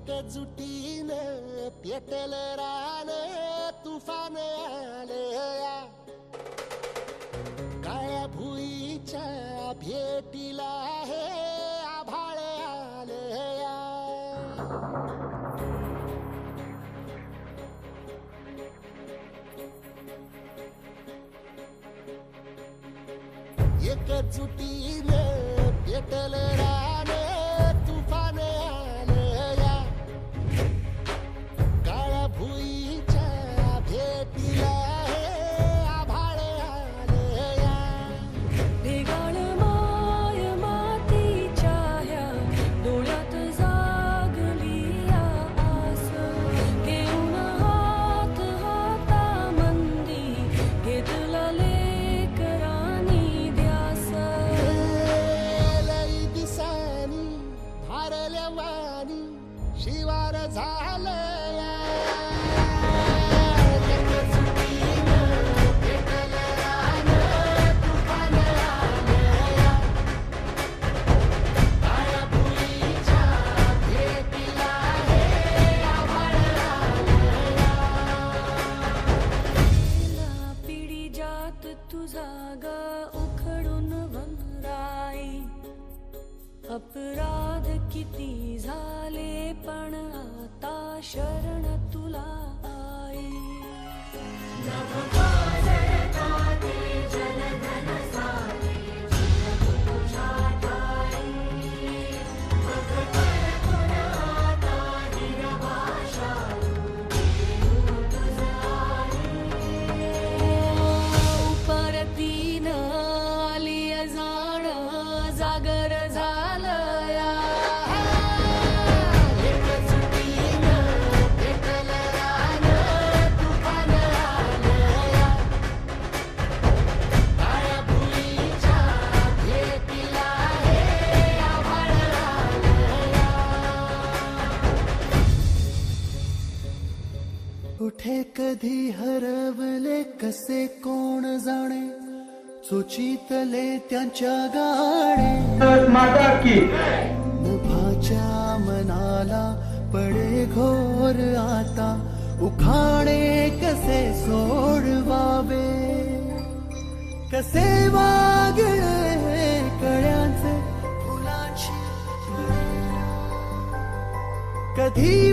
एकजुटीनं पेटलं रान तुफान आलया काळ्या भुईच्या भेटीला हे आभाळ आलया एकजुटीनं पेटलं रान तुफान आलया काळ्या भुईच्या भेटीला हे आभाळ आलया ढेगाळ माय मातीच्या ह्या डोळ्यात जागली आस घेऊन हात हातामंदी घेतला लेकरांनी ध्यास लई दिसानी भारल्या वाणी शिवार झालया एकजुटीनं पेटलं रान तुफान आलया काळ्या भुईच्या भेटीला हे आभाळ आलया पिढी जात तुझा ग उखडून वंराई अपराध किती झाले पण आता शरण तुला आई परतीन आली जाण जागर झालया एकजुटीनं पेटलं रान तुफान आलया काळ्या भुईच्या भेटीला हे आभाळ आलया कुठे कधी हरवले कसे कोण जाणे सुचितले त्यांच्या गाणे माता की मुभाच्या मनाला पडे घोर आता उखाणे कसे सोडवावे कसे वागळे कळ्यांचे फुलाची कधी